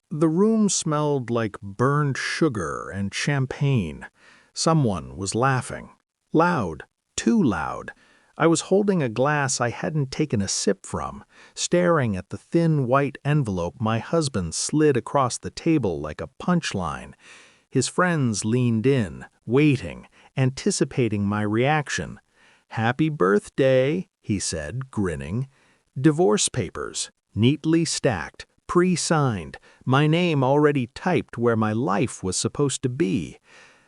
The room smelled like burned sugar and champagne. Someone was laughing. Loud, too loud. I was holding a glass I hadn't taken a sip from, staring at the thin white envelope my husband slid across the table like a punchline. His friends leaned in, waiting, anticipating my reaction. "Happy birthday," he said, grinning. Divorce papers, neatly stacked, pre-signed, my name already typed where my life was supposed to be.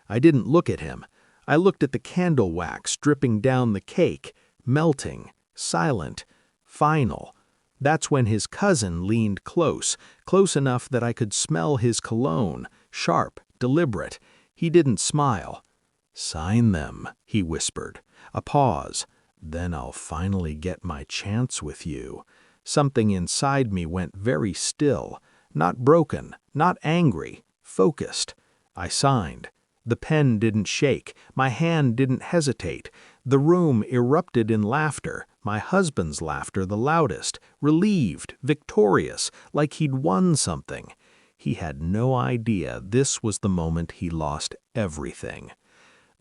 I didn't look at him. I looked at the candle wax dripping down the cake, melting, silent, final. That's when his cousin leaned close, close enough that I could smell his cologne, sharp, deliberate. He didn't smile. "Sign them," he whispered. A pause. "Then I'll finally get my chance with you." Something inside me went very still, not broken, not angry, focused. I signed. The pen didn't shake, my hand didn't hesitate. The room erupted in laughter, my husband's laughter the loudest, relieved, victorious, like he'd won something. He had no idea this was the moment he lost everything.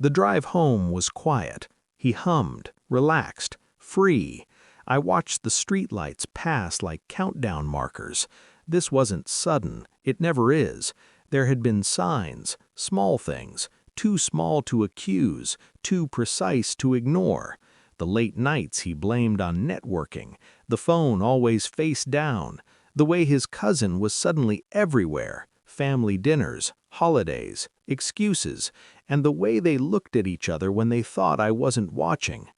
The drive home was quiet. He hummed, relaxed, free. I watched the streetlights pass like countdown markers. This wasn't sudden, it never is. There had been signs, small things, too small to accuse, too precise to ignore. The late nights he blamed on networking, the phone always face down, the way his cousin was suddenly everywhere, family dinners, holidays, excuses, and the way they looked at each other when they thought I wasn't watching.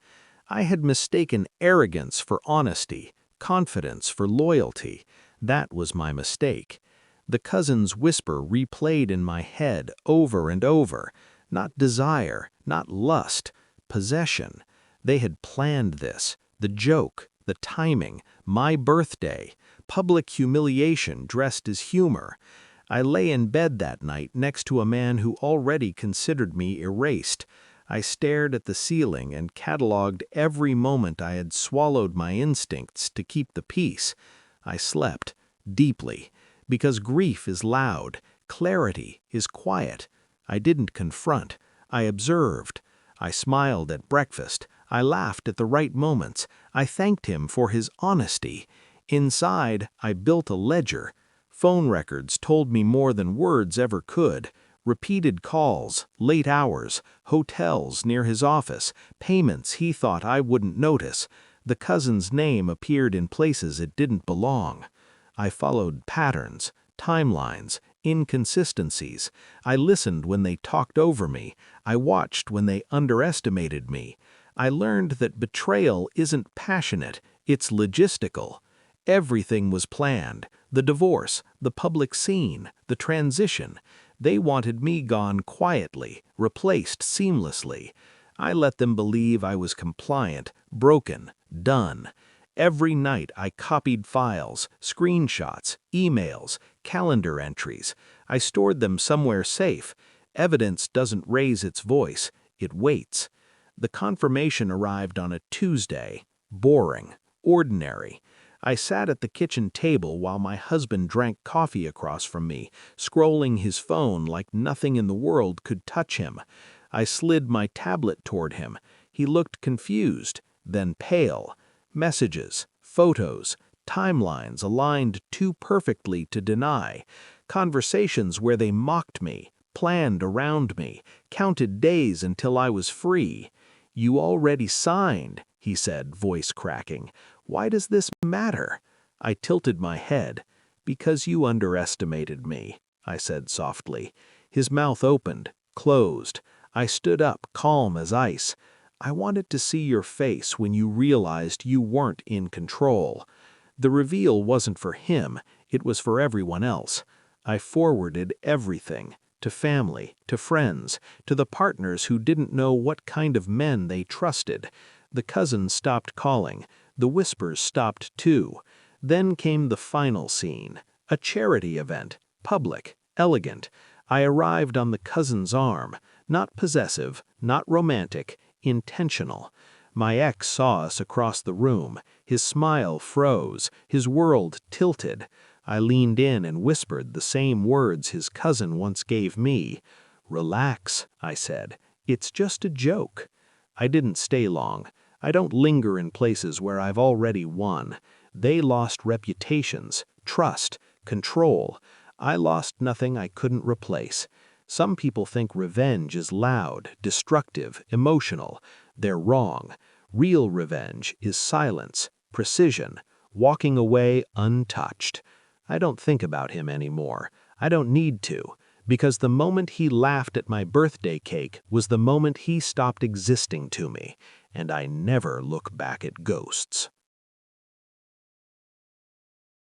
I had mistaken arrogance for honesty, confidence for loyalty. That was my mistake. The cousin's whisper replayed in my head over and over. Not desire, not lust, possession. They had planned this, the joke, the timing, my birthday, public humiliation dressed as humor. I lay in bed that night next to a man who already considered me erased. I stared at the ceiling and cataloged every moment I had swallowed my instincts to keep the peace. I slept, deeply, because grief is loud, clarity is quiet. I didn't confront, I observed. I smiled at breakfast, I laughed at the right moments, I thanked him for his honesty. Inside, I built a ledger. Phone records told me more than words ever could. Repeated calls, late hours, hotels near his office, payments he thought I wouldn't notice. The cousin's name appeared in places it didn't belong. I followed patterns, timelines, inconsistencies. I listened when they talked over me. I watched when they underestimated me. I learned that betrayal isn't passionate, it's logistical. Everything was planned. The divorce, the public scene, the transition. They wanted me gone quietly, replaced seamlessly. I let them believe I was compliant, broken, done. Every night I copied files, screenshots, emails, calendar entries. I stored them somewhere safe. Evidence doesn't raise its voice, it waits. The confirmation arrived on a Tuesday. Boring, ordinary. I sat at the kitchen table while my husband drank coffee across from me, scrolling his phone like nothing in the world could touch him. I slid my tablet toward him. He looked confused, then pale. Messages, photos, timelines aligned too perfectly to deny. Conversations where they mocked me, planned around me, counted days until I was free. "You already signed," he said, voice cracking. "Why does this matter?" I tilted my head. "Because you underestimated me," I said softly. His mouth opened, closed. I stood up, calm as ice. "I wanted to see your face when you realized you weren't in control." The reveal wasn't for him, it was for everyone else. I forwarded everything. To family, to friends, to the partners who didn't know what kind of men they trusted. The cousins stopped calling. The whispers stopped too. Then came the final scene, a charity event, public, elegant. I arrived on the cousin's arm, not possessive, not romantic, intentional. My ex saw us across the room. His smile froze, his world tilted. I leaned in and whispered the same words his cousin once gave me. "Relax," I said. "It's just a joke." I didn't stay long. I don't linger in places where I've already won. They lost reputations, trust, control. I lost nothing I couldn't replace. Some people think revenge is loud, destructive, emotional. They're wrong. Real revenge is silence, precision, walking away untouched. I don't think about him anymore. I don't need to, because the moment he laughed at my birthday cake was the moment he stopped existing to me, and I never look back at ghosts.